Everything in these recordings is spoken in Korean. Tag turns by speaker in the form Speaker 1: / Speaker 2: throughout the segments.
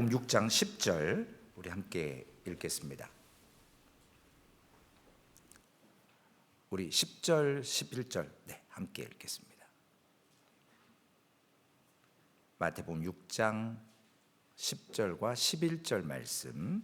Speaker 1: 마태복음 6장 10절 우리 함께 읽겠습니다. 우리 10절, 11절 함께 읽겠습니다. 마태복음 6장 10절과 11절 말씀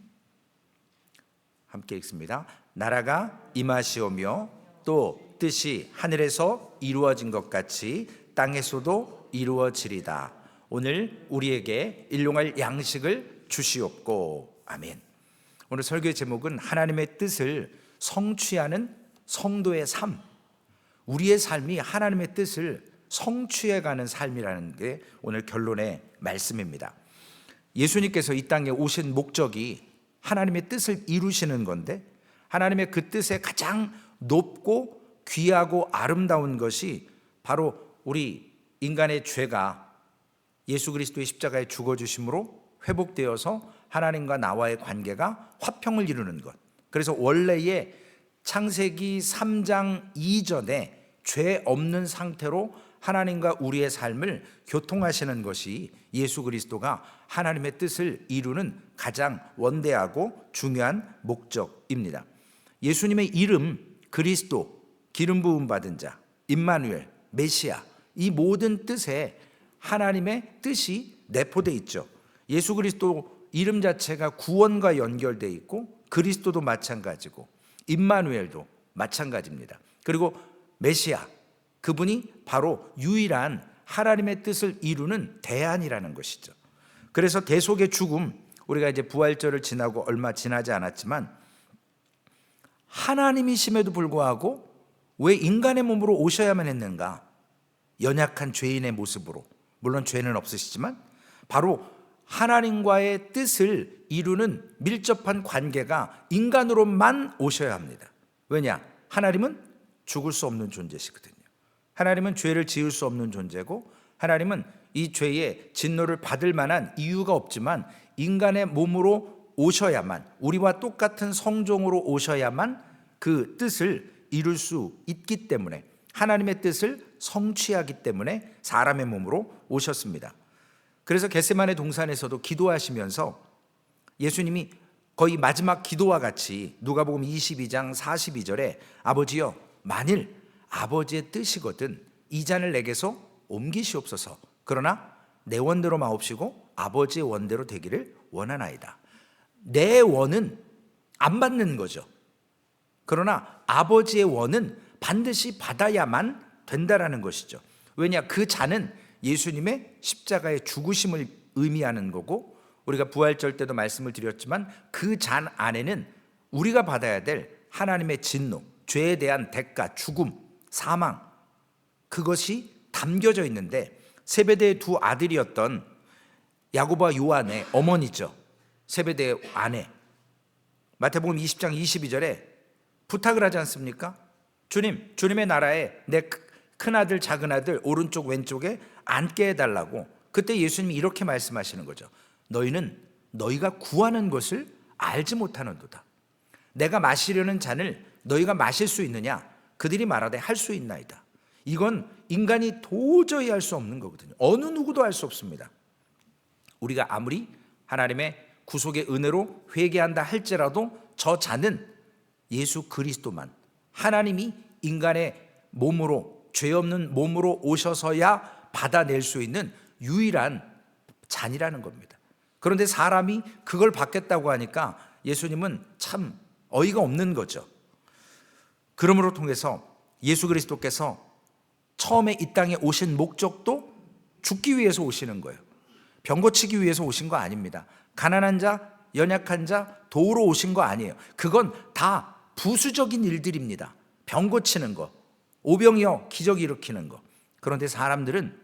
Speaker 1: 함께 읽습니다. 나라가 임하시오며 또 뜻이 하늘에서 이루어진 것 같이 땅에서도 이루어지리다. 오늘 우리에게 일용할 양식을 주시옵고. 아멘. 오늘 설교의 제목은 하나님의 뜻을 성취하는 성도의 삶, 우리의 삶이 하나님의 뜻을 성취해가는 삶이라는 게 오늘 결론의 말씀입니다. 예수님께서 이 땅에 오신 목적이 하나님의 뜻을 이루시는 건데, 하나님의 그 뜻에 가장 높고 귀하고 아름다운 것이 바로 우리 인간의 죄가 예수 그리스도의 십자가에 죽어주심으로 회복되어서 하나님과 나와의 관계가 화평을 이루는 것. 그래서 원래의 창세기 3장 이전에 죄 없는 상태로 하나님과 우리의 삶을 교통하시는 것이 예수 그리스도가 하나님의 뜻을 이루는 가장 원대하고 중요한 목적입니다. 예수님의 이름 그리스도, 기름 부음 받은 자, 임마누엘, 메시아, 이 모든 뜻에 하나님의 뜻이 내포되어 있죠. 예수 그리스도 이름 자체가 구원과 연결되어 있고, 그리스도도 마찬가지고 임마누엘도 마찬가지입니다. 그리고 메시아, 그분이 바로 유일한 하나님의 뜻을 이루는 대안이라는 것이죠. 그래서 대속의 죽음, 우리가 이제 부활절을 지나고 얼마 지나지 않았지만 하나님이심에도 불구하고 왜 인간의 몸으로 오셔야만 했는가? 연약한 죄인의 모습으로, 물론 죄는 없으시지만 바로 하나님과의 뜻을 이루는 밀접한 관계가 인간으로만 오셔야 합니다. 왜냐? 하나님은 죽을 수 없는 존재시거든요. 하나님은 죄를 지을 수 없는 존재고, 하나님은 이 죄의 진노를 받을 만한 이유가 없지만 인간의 몸으로 오셔야만, 우리와 똑같은 성종으로 오셔야만 그 뜻을 이룰 수 있기 때문에, 하나님의 뜻을 성취하기 때문에 사람의 몸으로 오셨습니다. 그래서 겟세마네 동산에서도 기도하시면서 예수님이 거의 마지막 기도와 같이 누가복음 22장 42절에 아버지여, 만일 아버지의 뜻이거든 이 잔을 내게서 옮기시옵소서. 그러나 내 원대로 마옵시고 아버지의 원대로 되기를 원하나이다. 내 원은 안 받는 거죠. 그러나 아버지의 원은 반드시 받아야만 된다라는 것이죠. 왜냐? 그 잔은 예수님의 십자가의 죽으심을 의미하는 거고, 우리가 부활절 때도 말씀을 드렸지만 그 잔 안에는 우리가 받아야 될 하나님의 진노, 죄에 대한 대가, 죽음, 사망, 그것이 담겨져 있는데, 세베대의 두 아들이었던 야고보와 요한의 어머니죠. 세베대의 아내. 마태복음 20장 22절에 부탁을 하지 않습니까? 주님, 주님의 나라에 내 큰아들 작은아들 오른쪽 왼쪽에 앉게 해달라고. 그때 예수님이 이렇게 말씀하시는 거죠. 너희는 너희가 구하는 것을 알지 못하는도다. 내가 마시려는 잔을 너희가 마실 수 있느냐? 그들이 말하되 할 수 있나이다. 이건 인간이 도저히 할 수 없는 거거든요. 어느 누구도 할 수 없습니다. 우리가 아무리 하나님의 구속의 은혜로 회개한다 할지라도 저 잔은 예수 그리스도만, 하나님이 인간의 몸으로, 죄 없는 몸으로 오셔서야 받아낼 수 있는 유일한 잔이라는 겁니다. 그런데 사람이 그걸 받겠다고 하니까 예수님은 참 어이가 없는 거죠. 그러므로 통해서 예수 그리스도께서 처음에 이 땅에 오신 목적도 죽기 위해서 오시는 거예요. 병 고치기 위해서 오신 거 아닙니다. 가난한 자, 연약한 자 도우러 오신 거 아니에요. 그건 다 부수적인 일들입니다. 병 고치는 거, 오병이어 기적 일으키는 거. 그런데 사람들은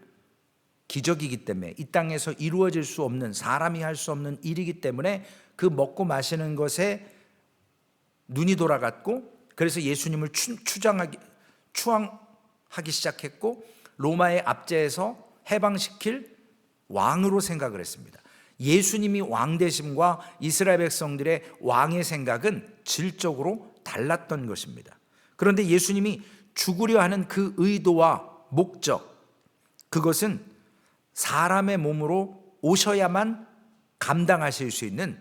Speaker 1: 기적이기 때문에, 이 땅에서 이루어질 수 없는, 사람이 할 수 없는 일이기 때문에 그 먹고 마시는 것에 눈이 돌아갔고, 그래서 예수님을 추앙하기 시작했고, 로마의 압제에서 해방시킬 왕으로 생각을 했습니다. 예수님이 왕 되심과 이스라엘 백성들의 왕의 생각은 질적으로 달랐던 것입니다. 그런데 예수님이 죽으려 하는 그 의도와 목적, 그것은 사람의 몸으로 오셔야만 감당하실 수 있는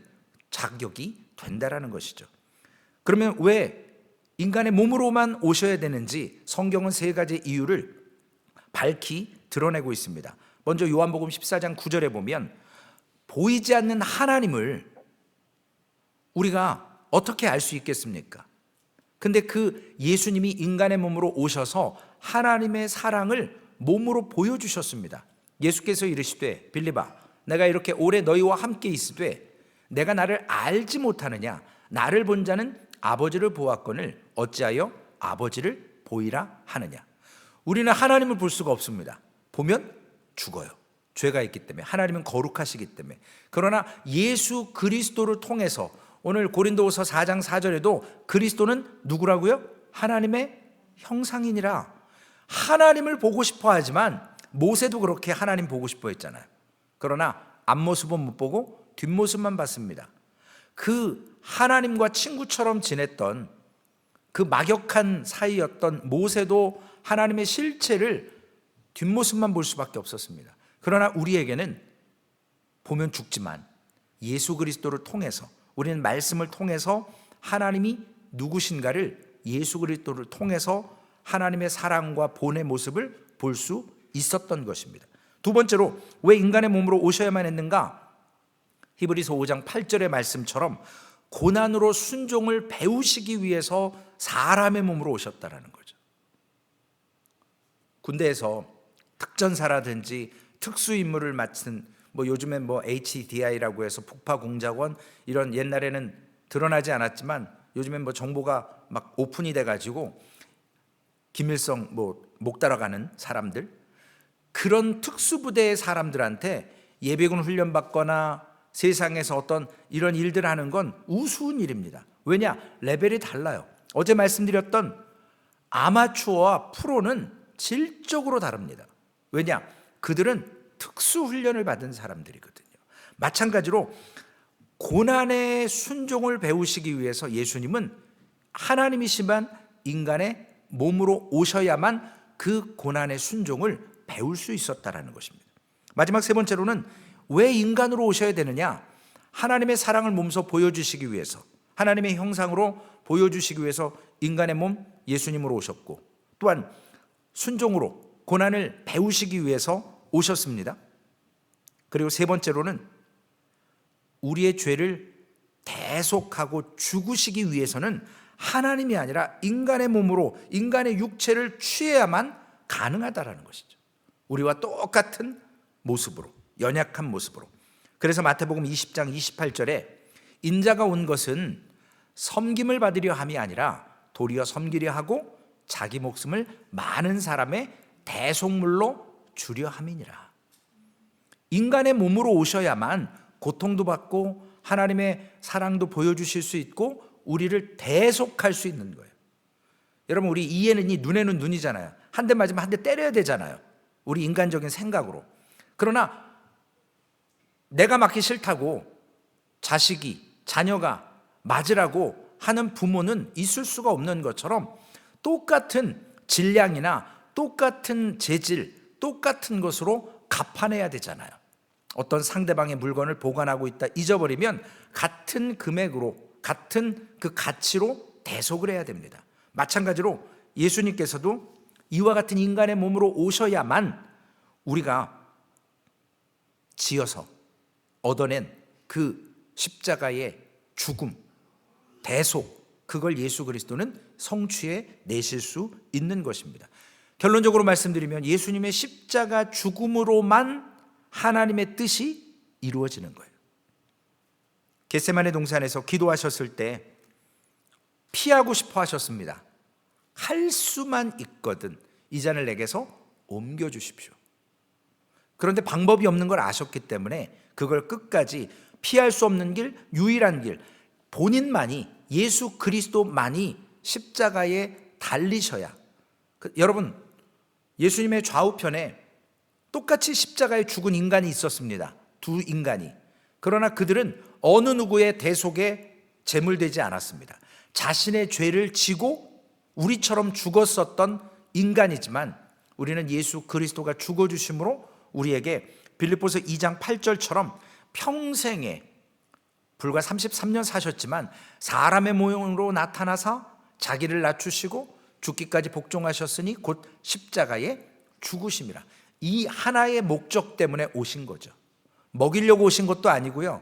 Speaker 1: 자격이 된다라는 것이죠. 그러면 왜 인간의 몸으로만 오셔야 되는지 성경은 세 가지 이유를 밝히 드러내고 있습니다. 먼저 요한복음 14장 9절에 보면 보이지 않는 하나님을 우리가 어떻게 알 수 있겠습니까? 근데 그 예수님이 인간의 몸으로 오셔서 하나님의 사랑을 몸으로 보여주셨습니다. 예수께서 이르시되 빌립아 내가 이렇게 오래 너희와 함께 있으되 내가 나를 알지 못하느냐? 나를 본 자는 아버지를 보았거늘 어찌하여 아버지를 보이라 하느냐? 우리는 하나님을 볼 수가 없습니다. 보면 죽어요. 죄가 있기 때문에. 하나님은 거룩하시기 때문에. 그러나 예수 그리스도를 통해서 오늘 고린도후서 4장 4절에도 그리스도는 누구라고요? 하나님의 형상이니라. 하나님을 보고 싶어 하지만 모세도 그렇게 하나님 보고 싶어 했잖아요. 그러나 앞모습은 못 보고 뒷모습만 봤습니다. 그 하나님과 친구처럼 지냈던 그 막역한 사이였던 모세도 하나님의 실체를 뒷모습만 볼 수밖에 없었습니다. 그러나 우리에게는 보면 죽지만 예수 그리스도를 통해서 우리는 말씀을 통해서 하나님이 누구신가를 예수 그리스도를 통해서 하나님의 사랑과 본의 모습을 볼 수 있었던 것입니다. 두 번째로 왜 인간의 몸으로 오셔야만 했는가? 히브리서 5장 8절의 말씀처럼 고난으로 순종을 배우시기 위해서 사람의 몸으로 오셨다라는 거죠. 군대에서 특전사라든지 특수임무를 맡은 요즘엔 HDI라고 해서 폭파공작원 이런 옛날에는 드러나지 않았지만 요즘엔 정보가 막 오픈이 돼가지고 김일성 목 따라가는 사람들 그런 특수부대의 사람들한테 예비군 훈련 받거나 세상에서 어떤 이런 일들 하는 건 우스운 일입니다. 왜냐? 레벨이 달라요. 어제 말씀드렸던 아마추어와 프로는 질적으로 다릅니다. 왜냐? 그들은 특수훈련을 받은 사람들이거든요. 마찬가지로 고난의 순종을 배우시기 위해서 예수님은 하나님이시만 인간의 몸으로 오셔야만 그 고난의 순종을 배울 수 있었다라는 것입니다. 마지막 세 번째로는 왜 인간으로 오셔야 되느냐? 하나님의 사랑을 몸소 보여주시기 위해서, 하나님의 형상으로 보여주시기 위해서 인간의 몸 예수님으로 오셨고, 또한 순종으로 고난을 배우시기 위해서 오셨습니다. 그리고 세 번째로는 우리의 죄를 대속하고 죽으시기 위해서는 하나님이 아니라 인간의 몸으로 인간의 육체를 취해야만 가능하다라는 것이죠. 우리와 똑같은 모습으로, 연약한 모습으로. 그래서 마태복음 20장 28절에 인자가 온 것은 섬김을 받으려 함이 아니라 도리어 섬기려 하고 자기 목숨을 많은 사람의 대속물로 주려 함이니라. 인간의 몸으로 오셔야만 고통도 받고 하나님의 사랑도 보여주실 수 있고 우리를 대속할 수 있는 거예요. 여러분, 우리 이에는 이, 눈에는 눈이잖아요. 한 대 맞으면 한 대 때려야 되잖아요. 우리 인간적인 생각으로. 그러나 내가 맞기 싫다고 자녀가 맞으라고 하는 부모는 있을 수가 없는 것처럼 똑같은 질량이나 똑같은 재질, 똑같은 것으로 갚아내야 되잖아요. 어떤 상대방의 물건을 보관하고 있다 잊어버리면 같은 금액으로, 같은 그 가치로 대속을 해야 됩니다. 마찬가지로 예수님께서도 이와 같은 인간의 몸으로 오셔야만 우리가 지어서 얻어낸 그 십자가의 죽음, 대속, 그걸 예수 그리스도는 성취해 내실 수 있는 것입니다. 결론적으로 말씀드리면 예수님의 십자가 죽음으로만 하나님의 뜻이 이루어지는 거예요. 겟세마네 동산에서 기도하셨을 때 피하고 싶어 하셨습니다. 할 수만 있거든 이 잔을 내게서 옮겨주십시오. 그런데 방법이 없는 걸 아셨기 때문에 그걸 끝까지 피할 수 없는 길, 유일한 길, 본인만이, 예수 그리스도만이 십자가에 달리셔야. 여러분, 예수님의 좌우편에 똑같이 십자가에 죽은 인간이 있었습니다. 두 인간이. 그러나 그들은 어느 누구의 대속에 제물되지 않았습니다. 자신의 죄를 지고 우리처럼 죽었었던 인간이지만 우리는 예수 그리스도가 죽어주심으로 우리에게 빌립보서 2장 8절처럼 평생에 불과 33년 사셨지만 사람의 모형으로 나타나사 자기를 낮추시고 죽기까지 복종하셨으니 곧 십자가의 죽으심이라. 이 하나의 목적 때문에 오신 거죠. 먹이려고 오신 것도 아니고요.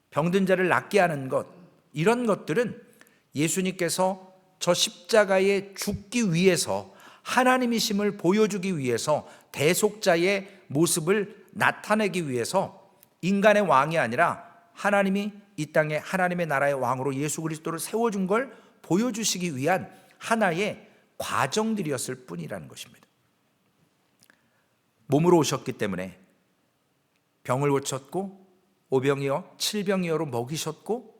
Speaker 1: 병든 자를 낫게 하는 것, 이런 것들은 예수님께서 저 십자가에 죽기 위해서 하나님이심을 보여주기 위해서 대속자의 모습을 나타내기 위해서 인간의 왕이 아니라 하나님이 이 땅에 하나님의 나라의 왕으로 예수 그리스도를 세워준 걸 보여주시기 위한 하나의 과정들이었을 뿐이라는 것입니다. 몸으로 오셨기 때문에 병을 고쳤고 오병이어 칠병이어로 먹이셨고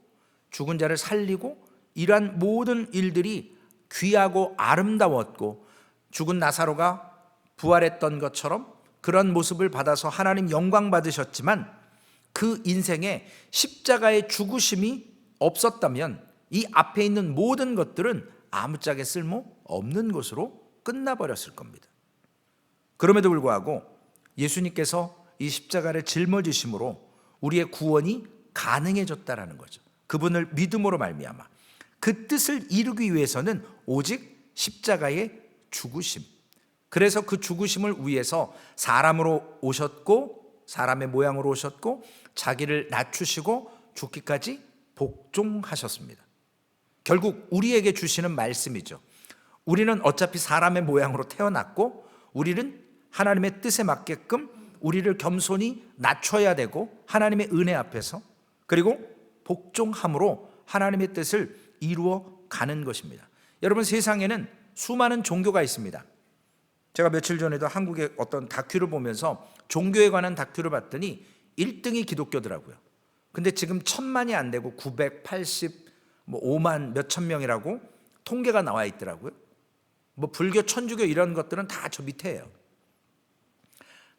Speaker 1: 죽은 자를 살리고 이러한 모든 일들이 귀하고 아름다웠고 죽은 나사로가 부활했던 것처럼 그런 모습을 받아서 하나님 영광 받으셨지만 그 인생에 십자가의 죽으심이 없었다면 이 앞에 있는 모든 것들은 아무짝에 쓸모 없는 것으로 끝나버렸을 겁니다. 그럼에도 불구하고 예수님께서 이 십자가를 짊어지심으로 우리의 구원이 가능해졌다라는 거죠. 그분을 믿음으로 말미암아 그 뜻을 이루기 위해서는 오직 십자가의 죽으심, 그래서 그 죽으심을 위해서 사람으로 오셨고 사람의 모양으로 오셨고 자기를 낮추시고 죽기까지 복종하셨습니다. 결국 우리에게 주시는 말씀이죠. 우리는 어차피 사람의 모양으로 태어났고 우리는 하나님의 뜻에 맞게끔 우리를 겸손히 낮춰야 되고 하나님의 은혜 앞에서, 그리고 복종함으로 하나님의 뜻을 이루어 가는 것입니다. 여러분, 세상에는 수많은 종교가 있습니다. 제가 며칠 전에도 한국의 어떤 다큐를 보면서 종교에 관한 다큐를 봤더니 1등이 기독교더라고요. 근데 지금 1000만이 안 되고 985만 몇천 명이라고 통계가 나와 있더라고요. 뭐 불교, 천주교 이런 것들은 다 저 밑에예요.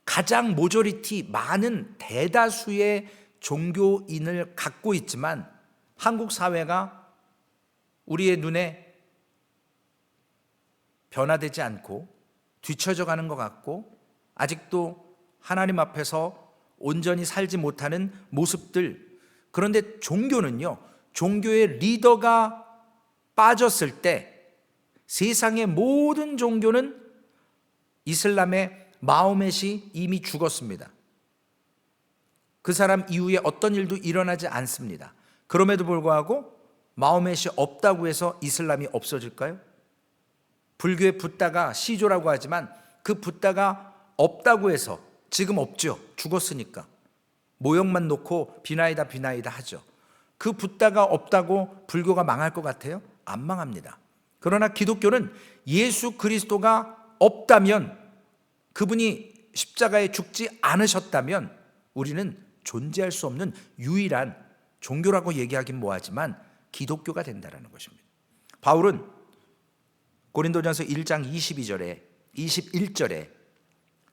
Speaker 1: 가장 모조리티 많은 대다수의 종교인을 갖고 있지만 한국 사회가 우리의 눈에 변화되지 않고 뒤처져 가는 것 같고 아직도 하나님 앞에서 온전히 살지 못하는 모습들. 그런데 종교는요, 종교의 리더가 빠졌을 때 세상의 모든 종교는, 이슬람의 마호멧이 이미 죽었습니다. 그 사람 이후에 어떤 일도 일어나지 않습니다. 그럼에도 불구하고 마호멧이 없다고 해서 이슬람이 없어질까요? 불교의 붓다가 시조라고 하지만 그 붓다가 없다고 해서 지금 없죠. 죽었으니까. 모형만 놓고 비나이다 하죠. 그 붓다가 없다고 불교가 망할 것 같아요? 안 망합니다. 그러나 기독교는 예수 그리스도가 없다면, 그분이 십자가에 죽지 않으셨다면 우리는 존재할 수 없는 유일한 종교라고 얘기하긴 뭐하지만 기독교가 된다는 것입니다. 바울은 고린도전서 1장 22절에 21절에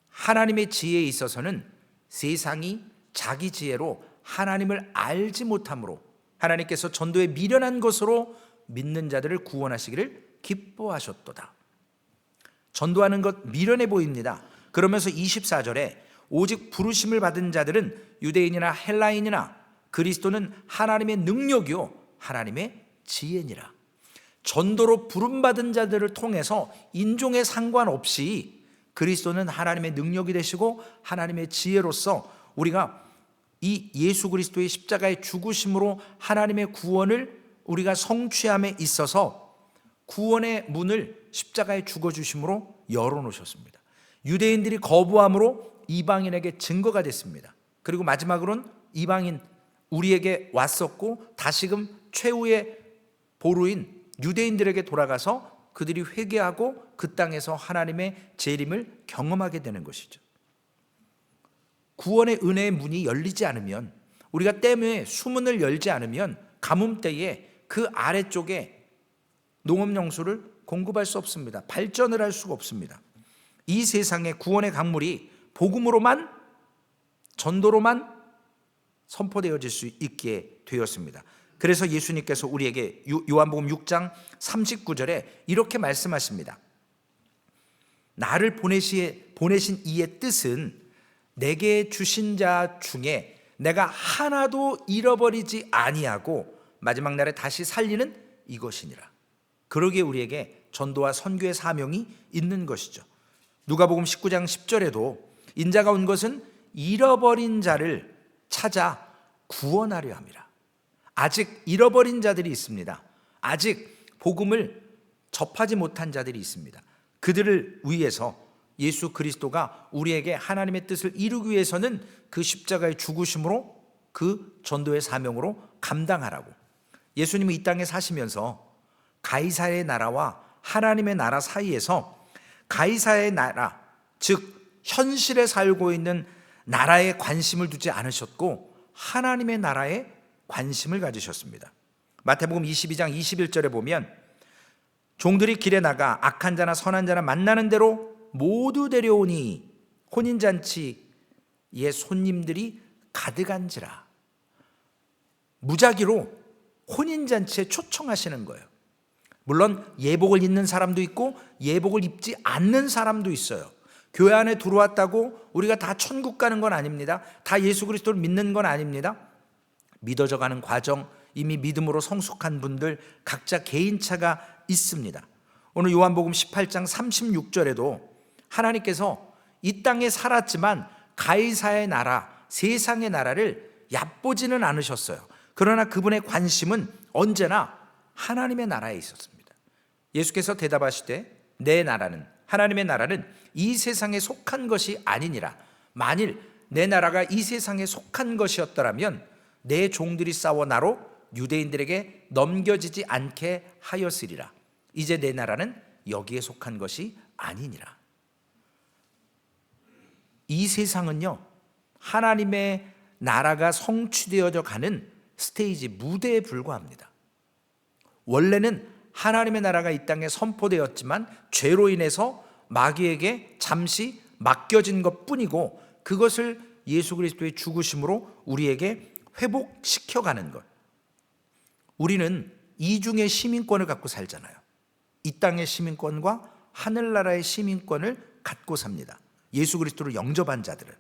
Speaker 1: 하나님의 지혜에 있어서는 세상이 자기 지혜로 하나님을 알지 못함으로 하나님께서 전도에 미련한 것으로 믿는 자들을 구원하시기를 기뻐하셨도다. 전도하는 것 미련해 보입니다. 그러면서 24절에 오직 부르심을 받은 자들은 유대인이나 헬라인이나 그리스도는 하나님의 능력이요 하나님의 지혜니라. 전도로 부름받은 자들을 통해서 인종에 상관없이 그리스도는 하나님의 능력이 되시고 하나님의 지혜로서 우리가 이 예수 그리스도의 십자가의 죽으심으로 하나님의 구원을 우리가 성취함에 있어서 구원의 문을 십자가에 죽어주심으로 열어놓으셨습니다. 유대인들이 거부함으로 이방인에게 증거가 됐습니다. 그리고 마지막으로는 이방인 우리에게 왔었고 다시금 최후의 보루인 유대인들에게 돌아가서 그들이 회개하고 그 땅에서 하나님의 재림을 경험하게 되는 것이죠. 구원의 은혜의 문이 열리지 않으면, 우리가 때문에 수문을 열지 않으면 가뭄때에 그 아래쪽에 농업용수를 공급할 수 없습니다. 발전을 할 수가 없습니다. 이 세상의 구원의 강물이 복음으로만, 전도로만 선포되어질 수 있게 되었습니다. 그래서 예수님께서 우리에게 요한복음 6장 39절에 이렇게 말씀하십니다. 나를 보내신 이의 뜻은 내게 주신 자 중에 내가 하나도 잃어버리지 아니하고 마지막 날에 다시 살리는 이것이니라. 그러기에 우리에게 전도와 선교의 사명이 있는 것이죠. 누가복음 19장 10절에도 인자가 온 것은 잃어버린 자를 찾아 구원하려 함이라. 아직 잃어버린 자들이 있습니다. 아직 복음을 접하지 못한 자들이 있습니다. 그들을 위해서 예수 그리스도가 우리에게 하나님의 뜻을 이루기 위해서는 그 십자가의 죽으심으로 그 전도의 사명으로 감당하라고. 예수님은 이 땅에 사시면서 가이사의 나라와 하나님의 나라 사이에서 가이사의 나라, 즉 현실에 살고 있는 나라에 관심을 두지 않으셨고 하나님의 나라에 관심을 가지셨습니다. 마태복음 22장 21절에 보면 종들이 길에 나가 악한 자나 선한 자나 만나는 대로 모두 데려오니 혼인잔치에 손님들이 가득한지라. 무작위로 혼인잔치에 초청하시는 거예요. 물론 예복을 입는 사람도 있고 예복을 입지 않는 사람도 있어요. 교회 안에 들어왔다고 우리가 다 천국 가는 건 아닙니다. 다 예수 그리스도를 믿는 건 아닙니다. 믿어져 가는 과정, 이미 믿음으로 성숙한 분들 각자 개인차가 있습니다. 오늘 요한복음 18장 36절에도 하나님께서 이 땅에 살았지만 가이사의 나라, 세상의 나라를 얕보지는 않으셨어요. 그러나 그분의 관심은 언제나 하나님의 나라에 있었습니다. 예수께서 대답하시되 내 나라는, 하나님의 나라는 이 세상에 속한 것이 아니니라. 만일 내 나라가 이 세상에 속한 것이었더라면 내 종들이 싸워 나로 유대인들에게 넘겨지지 않게 하였으리라. 이제 내 나라는 여기에 속한 것이 아니니라. 이 세상은요, 하나님의 나라가 성취되어져 가는 스테이지, 무대에 불과합니다. 원래는 하나님의 나라가 이 땅에 선포되었지만 죄로 인해서 마귀에게 잠시 맡겨진 것뿐이고 그것을 예수 그리스도의 죽으심으로 우리에게 회복시켜가는 것. 우리는 이중의 시민권을 갖고 살잖아요. 이 땅의 시민권과 하늘나라의 시민권을 갖고 삽니다. 예수 그리스도를 영접한 자들은.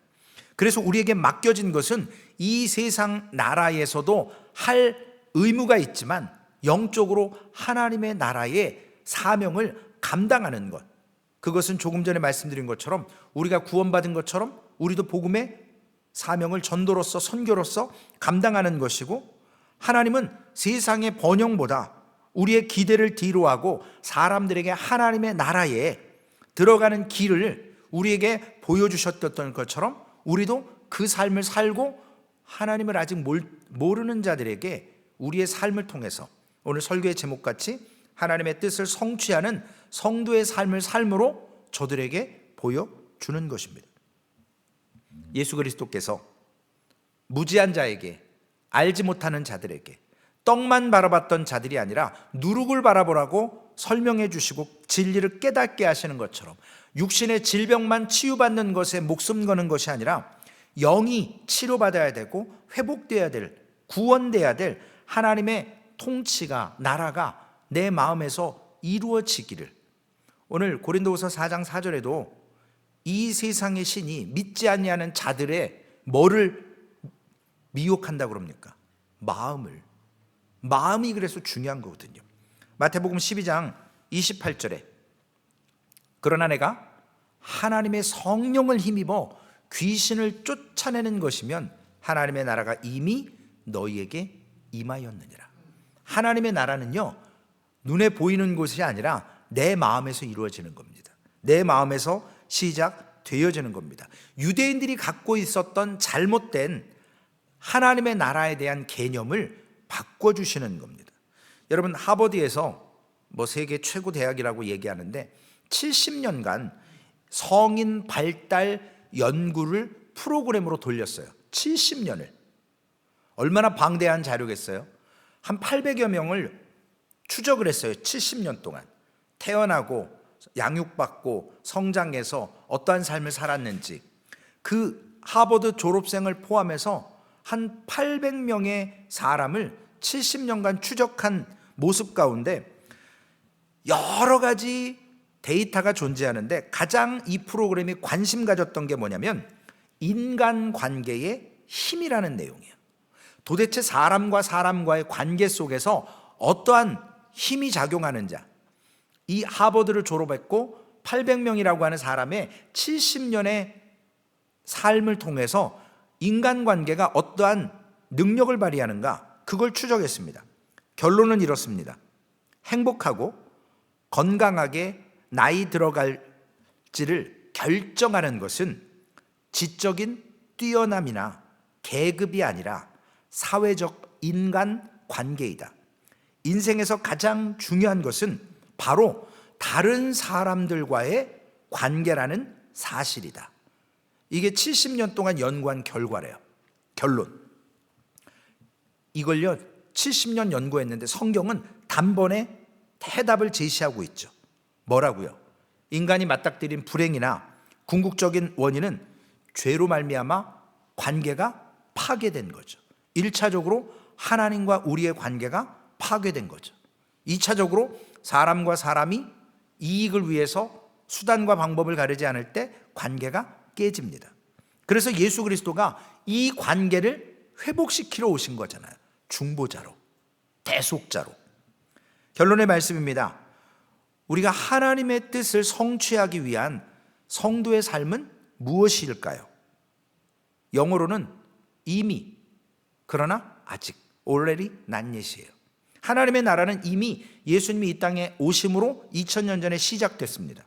Speaker 1: 그래서 우리에게 맡겨진 것은 이 세상 나라에서도 할 의무가 있지만 영적으로 하나님의 나라의 사명을 감당하는 것. 그것은 조금 전에 말씀드린 것처럼 우리가 구원받은 것처럼 우리도 복음의 사명을 전도로서 선교로서 감당하는 것이고, 하나님은 세상의 번영보다 우리의 기대를 뒤로하고 사람들에게 하나님의 나라에 들어가는 길을 우리에게 보여주셨던 것처럼 우리도 그 삶을 살고 하나님을 아직 모르는 자들에게 우리의 삶을 통해서 오늘 설교의 제목같이 하나님의 뜻을 성취하는 성도의 삶을 삶으로 저들에게 보여주는 것입니다. 예수 그리스도께서 무지한 자에게, 알지 못하는 자들에게, 떡만 바라봤던 자들이 아니라 누룩을 바라보라고 설명해 주시고 진리를 깨닫게 하시는 것처럼 육신의 질병만 치유받는 것에 목숨 거는 것이 아니라 영이 치료받아야 되고 회복돼야 될, 구원돼야 될 하나님의 통치가, 나라가 내 마음에서 이루어지기를. 오늘 고린도후서 4장 4절에도 이 세상의 신이 믿지 아니하는 자들의 뭐를 미혹한다고 그럽니까? 마음이 그래서 중요한 거거든요. 마태복음 12장 28절에 그러나 내가 하나님의 성령을 힘입어 귀신을 쫓아내는 것이면 하나님의 나라가 이미 너희에게 임하였느니라. 하나님의 나라는요, 눈에 보이는 것이 아니라 내 마음에서 이루어지는 겁니다. 내 마음에서 시작되어지는 겁니다. 유대인들이 갖고 있었던 잘못된 하나님의 나라에 대한 개념을 바꿔주시는 겁니다. 여러분, 하버드에서 세계 최고 대학이라고 얘기하는데 70년간 성인 발달 연구를 프로그램으로 돌렸어요. 70년을. 얼마나 방대한 자료겠어요? 한 800여 명을 추적을 했어요. 70년 동안. 태어나고 양육받고 성장해서 어떠한 삶을 살았는지. 그 하버드 졸업생을 포함해서 한 800명의 사람을 70년간 추적한 모습 가운데 여러 가지 데이터가 존재하는데 가장 이 프로그램이 관심 가졌던 게 뭐냐면 인간관계의 힘이라는 내용이에요. 도대체 사람과 사람과의 관계 속에서 어떠한 힘이 작용하는 자, 이 하버드를 졸업했고 800명이라고 하는 사람의 70년의 삶을 통해서 인간관계가 어떠한 능력을 발휘하는가, 그걸 추적했습니다. 결론은 이렇습니다. 행복하고 건강하게 나이 들어갈지를 결정하는 것은 지적인 뛰어남이나 계급이 아니라 사회적 인간 관계이다. 인생에서 가장 중요한 것은 바로 다른 사람들과의 관계라는 사실이다. 이게 70년 동안 연구한 결과래요. 결론. 이걸요 70년 연구했는데 성경은 단번에 해답을 제시하고 있죠. 뭐라고요? 인간이 맞닥뜨린 불행이나 궁극적인 원인은 죄로 말미암아 관계가 파괴된 거죠. 1차적으로 하나님과 우리의 관계가 파괴된 거죠. 2차적으로 사람과 사람이 이익을 위해서 수단과 방법을 가리지 않을 때 관계가 깨집니다. 그래서 예수 그리스도가 이 관계를 회복시키러 오신 거잖아요. 중보자로, 대속자로. 결론의 말씀입니다. 우리가 하나님의 뜻을 성취하기 위한 성도의 삶은 무엇일까요? 영어로는 이미, 그러나 아직, already not yet이에요. 하나님의 나라는 이미 예수님이 이 땅에 오심으로 2000년 전에 시작됐습니다.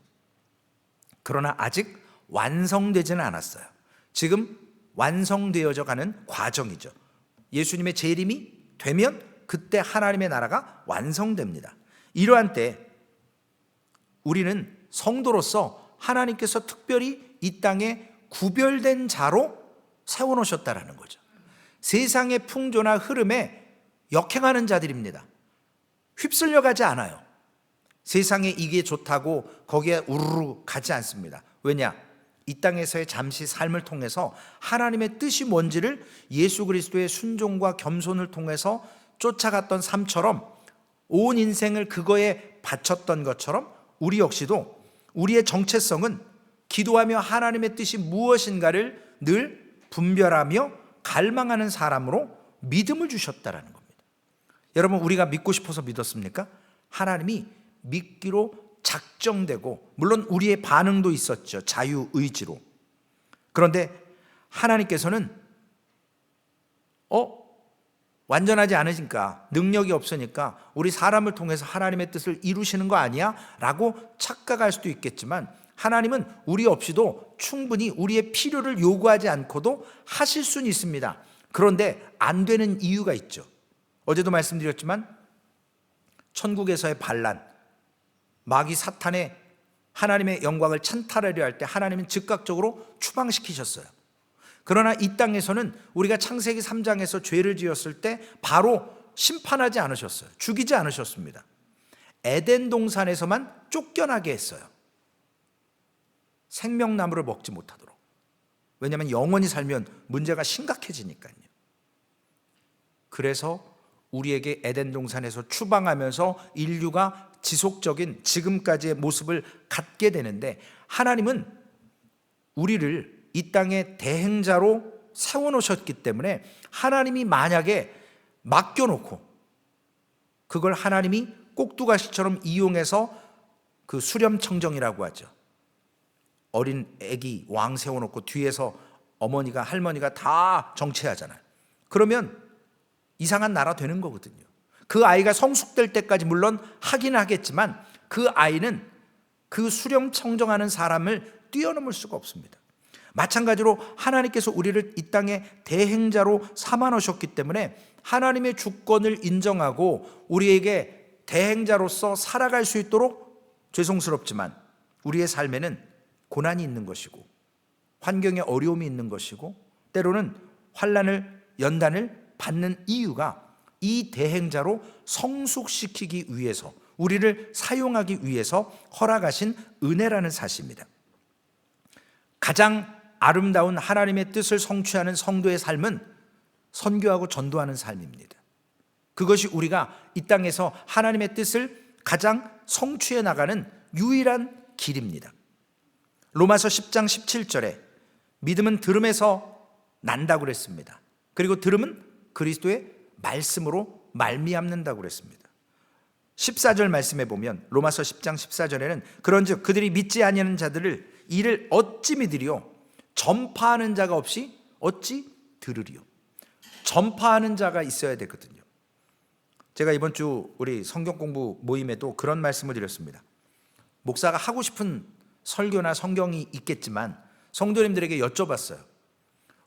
Speaker 1: 그러나 아직 완성되지는 않았어요. 지금 완성되어져 가는 과정이죠. 예수님의 재림이 되면 그때 하나님의 나라가 완성됩니다. 이러한 때 우리는 성도로서 하나님께서 특별히 이 땅에 구별된 자로 세워놓으셨다라는 거죠. 세상의 풍조나 흐름에 역행하는 자들입니다. 휩쓸려 가지 않아요. 세상에 이게 좋다고 거기에 우르르 가지 않습니다. 왜냐? 이 땅에서의 잠시 삶을 통해서 하나님의 뜻이 뭔지를 예수 그리스도의 순종과 겸손을 통해서 쫓아갔던 삶처럼 온 인생을 그거에 바쳤던 것처럼 우리 역시도 우리의 정체성은 기도하며 하나님의 뜻이 무엇인가를 늘 분별하며 갈망하는 사람으로 믿음을 주셨다라는 겁니다. 여러분, 우리가 믿고 싶어서 믿었습니까? 하나님이 믿기로 작정되고, 물론 우리의 반응도 있었죠. 자유의지로. 그런데 하나님께서는 완전하지 않으니까, 능력이 없으니까 우리 사람을 통해서 하나님의 뜻을 이루시는 거 아니야? 라고 착각할 수도 있겠지만, 하나님은 우리 없이도 충분히 우리의 필요를 요구하지 않고도 하실 수는 있습니다. 그런데 안 되는 이유가 있죠. 어제도 말씀드렸지만 천국에서의 반란, 마귀 사탄의 하나님의 영광을 찬탈하려 할 때 하나님은 즉각적으로 추방시키셨어요. 그러나 이 땅에서는 우리가 창세기 3장에서 죄를 지었을 때 바로 심판하지 않으셨어요. 죽이지 않으셨습니다. 에덴 동산에서만 쫓겨나게 했어요. 생명나무를 먹지 못하도록. 왜냐하면 영원히 살면 문제가 심각해지니까요. 그래서 우리에게 에덴 동산에서 추방하면서 인류가 지속적인 지금까지의 모습을 갖게 되는데, 하나님은 우리를 이 땅의 대행자로 세워놓으셨기 때문에 하나님이 만약에 맡겨놓고 그걸 하나님이 꼭두가시처럼 이용해서, 그 수렴청정이라고 하죠. 어린 애기 왕 세워놓고 뒤에서 어머니가 할머니가 다 정치하잖아요. 그러면 이상한 나라 되는 거거든요. 그 아이가 성숙될 때까지 물론 하긴 하겠지만 그 아이는 그 수렴청정하는 사람을 뛰어넘을 수가 없습니다. 마찬가지로 하나님께서 우리를 이 땅에 대행자로 삼아 놓으셨기 때문에 하나님의 주권을 인정하고 우리에게 대행자로서 살아갈 수 있도록, 죄송스럽지만 우리의 삶에는 고난이 있는 것이고 환경에 어려움이 있는 것이고 때로는 환난을, 연단을 받는 이유가 이 대행자로 성숙시키기 위해서, 우리를 사용하기 위해서 허락하신 은혜라는 사실입니다. 가장 아름다운 하나님의 뜻을 성취하는 성도의 삶은 선교하고 전도하는 삶입니다. 그것이 우리가 이 땅에서 하나님의 뜻을 가장 성취해 나가는 유일한 길입니다. 로마서 10장 17절에 믿음은 들음에서 난다고 그랬습니다. 그리고 들음은 그리스도의 말씀으로 말미암는다고 그랬습니다. 14절 말씀에 보면 로마서 10장 14절에는 그런즉 그들이 믿지 아니하는 자들을 이를 어찌 믿으리요 전파하는 자가 없이 어찌 들으리요. 전파하는 자가 있어야 되거든요. 제가 이번 주 우리 성경 공부 모임에도 그런 말씀을 드렸습니다. 목사가 하고 싶은 설교나 성경이 있겠지만 성도님들에게 여쭤봤어요.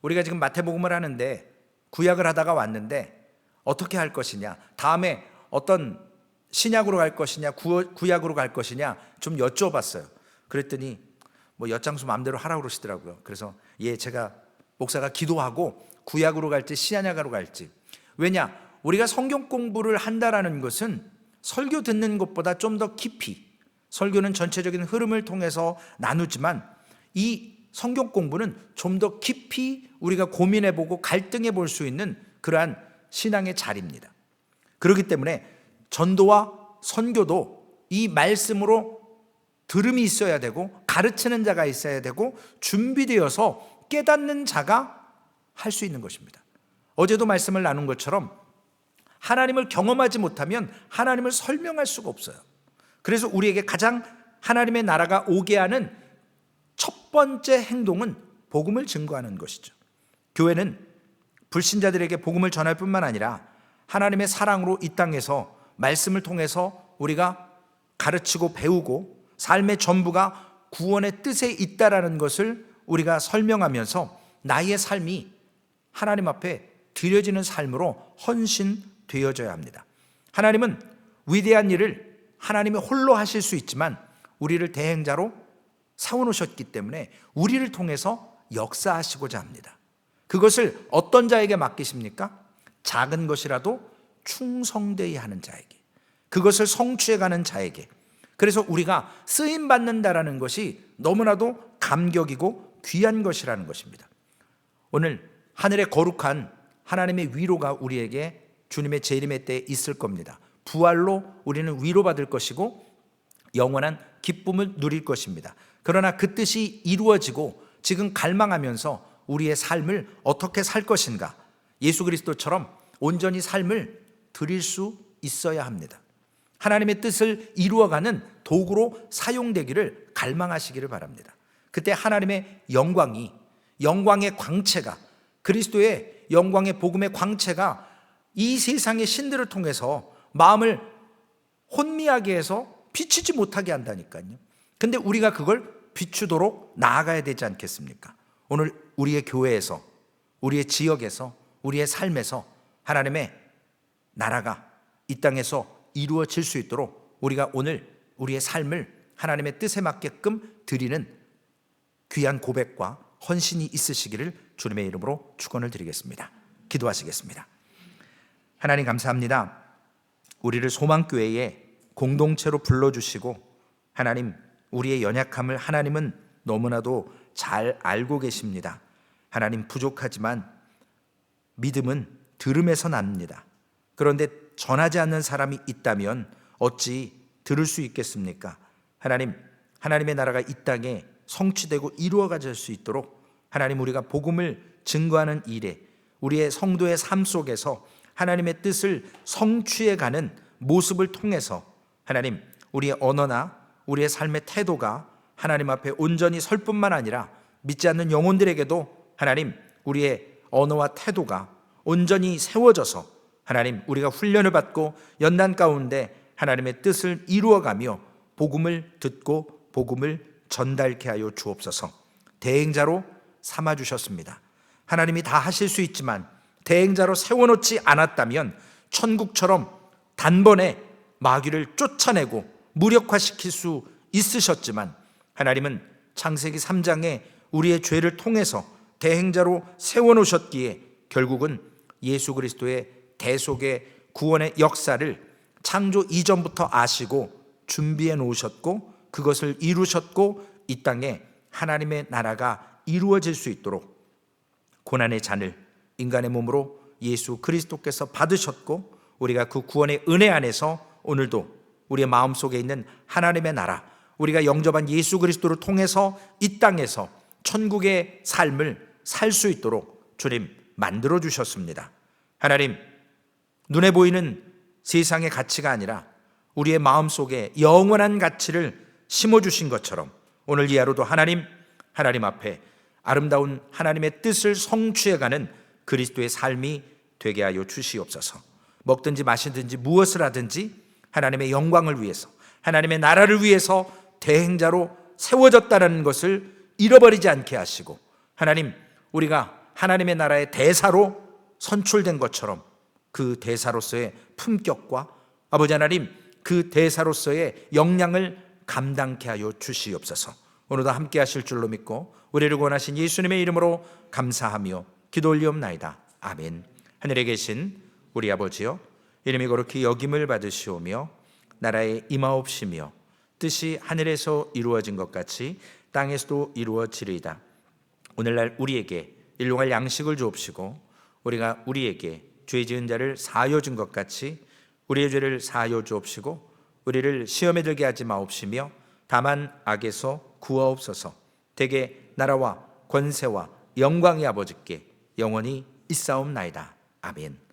Speaker 1: 우리가 지금 마태복음을 하는데 구약을 하다가 왔는데 어떻게 할 것이냐, 다음에 어떤 신약으로 갈 것이냐 구약으로 갈 것이냐 좀 여쭤봤어요. 그랬더니 뭐 엿장수 마음대로 하라고 그러시더라고요. 그래서 제가 목사가 기도하고 구약으로 갈지 신약으로 갈지. 왜냐, 우리가 성경 공부를 한다라는 것은 설교 듣는 것보다 좀 더 깊이, 설교는 전체적인 흐름을 통해서 나누지만 이 성경 공부는 좀 더 깊이 우리가 고민해보고 갈등해 볼 수 있는 그러한 신앙의 자리입니다. 그렇기 때문에 전도와 선교도 이 말씀으로 들음이 있어야 되고 가르치는 자가 있어야 되고 준비되어서 깨닫는 자가 할 수 있는 것입니다. 어제도 말씀을 나눈 것처럼 하나님을 경험하지 못하면 하나님을 설명할 수가 없어요. 그래서 우리에게 가장 하나님의 나라가 오게 하는 첫 번째 행동은 복음을 증거하는 것이죠. 교회는 불신자들에게 복음을 전할 뿐만 아니라 하나님의 사랑으로 이 땅에서 말씀을 통해서 우리가 가르치고 배우고 삶의 전부가 구원의 뜻에 있다라는 것을 우리가 설명하면서 나의 삶이 하나님 앞에 드려지는 삶으로 헌신되어져야 합니다. 하나님은 위대한 일을 하나님이 홀로 하실 수 있지만 우리를 대행자로 세워놓으셨기 때문에 우리를 통해서 역사하시고자 합니다. 그것을 어떤 자에게 맡기십니까? 작은 것이라도 충성되어야 하는 자에게, 그것을 성취해가는 자에게. 그래서 우리가 쓰임받는다라는 것이 너무나도 감격이고 귀한 것이라는 것입니다. 오늘 하늘의 거룩한 하나님의 위로가 우리에게 주님의 재림의 때에 있을 겁니다. 부활로 우리는 위로받을 것이고 영원한 기쁨을 누릴 것입니다. 그러나 그 뜻이 이루어지고 지금 갈망하면서 우리의 삶을 어떻게 살 것인가, 예수 그리스도처럼 온전히 삶을 드릴 수 있어야 합니다. 하나님의 뜻을 이루어가는 도구로 사용되기를 갈망하시기를 바랍니다. 그때 하나님의 영광의 광채가, 그리스도의 영광의 복음의 광채가 이 세상의 신들을 통해서 마음을 혼미하게 해서 비추지 못하게 한다니까요. 근데 우리가 그걸 비추도록 나아가야 되지 않겠습니까? 오늘 우리의 교회에서, 우리의 지역에서, 우리의 삶에서 하나님의 나라가 이 땅에서 이루어질 수 있도록 우리가 오늘 우리의 삶을 하나님의 뜻에 맞게끔 드리는 귀한 고백과 헌신이 있으시기를 주님의 이름으로 축원을 드리겠습니다. 기도하시겠습니다. 하나님 감사합니다. 우리를 소망교회의 공동체로 불러주시고 하나님, 우리의 연약함을 하나님은 너무나도 잘 알고 계십니다. 하나님, 부족하지만 믿음은 들음에서 납니다. 그런데 전하지 않는 사람이 있다면 어찌 들을 수 있겠습니까? 하나님, 하나님의 나라가 이 땅에 성취되고 이루어질 수 있도록 하나님, 우리가 복음을 증거하는 일에 우리의 성도의 삶 속에서 하나님의 뜻을 성취해가는 모습을 통해서 하나님, 우리의 언어나 우리의 삶의 태도가 하나님 앞에 온전히 설 뿐만 아니라 믿지 않는 영혼들에게도 하나님, 우리의 언어와 태도가 온전히 세워져서 하나님, 우리가 훈련을 받고 연단 가운데 하나님의 뜻을 이루어가며 복음을 듣고 복음을 전달케 하여 주옵소서. 대행자로 삼아주셨습니다. 하나님이 다 하실 수 있지만 대행자로 세워놓지 않았다면 천국처럼 단번에 마귀를 쫓아내고 무력화시킬 수 있으셨지만 하나님은 창세기 3장에 우리의 죄를 통해서 대행자로 세워놓으셨기에 결국은 예수 그리스도의 대속의 구원의 역사를 창조 이전부터 아시고 준비해 놓으셨고 그것을 이루셨고 이 땅에 하나님의 나라가 이루어질 수 있도록 고난의 잔을 인간의 몸으로 예수 그리스도께서 받으셨고 우리가 그 구원의 은혜 안에서 오늘도 우리의 마음속에 있는 하나님의 나라, 우리가 영접한 예수 그리스도를 통해서 이 땅에서 천국의 삶을 살 수 있도록 주님 만들어 주셨습니다. 하나님, 눈에 보이는 세상의 가치가 아니라 우리의 마음속에 영원한 가치를 심어주신 것처럼 오늘 이 하루도 하나님 앞에 아름다운 하나님의 뜻을 성취해가는 그리스도의 삶이 되게 하여 주시옵소서. 먹든지 마시든지 무엇을 하든지 하나님의 영광을 위해서, 하나님의 나라를 위해서 대행자로 세워졌다는 것을 잃어버리지 않게 하시고, 하나님, 우리가 하나님의 나라의 대사로 선출된 것처럼 그 대사로서의 품격과 아버지 하나님, 그 대사로서의 역량을 감당케 하여 주시옵소서. 오늘도 함께 하실 줄로 믿고 우리를 구원하신 예수님의 이름으로 감사하며 기도 올리옵나이다. 아멘. 하늘에 계신 우리 아버지여, 이름이 거룩히 여김을 받으시오며 나라에 임하옵시며 뜻이 하늘에서 이루어진 것 같이 땅에서도 이루어지리이다. 오늘날 우리에게 일용할 양식을 주옵시고 우리가 우리에게 죄 지은 자를 사하여 준 것 같이 우리의 죄를 사하여 주옵시고 우리를 시험에 들게 하지 마옵시며 다만 악에서 구하옵소서. 대개 나라와 권세와 영광의 아버지께 영원히 있사옵나이다. 아멘.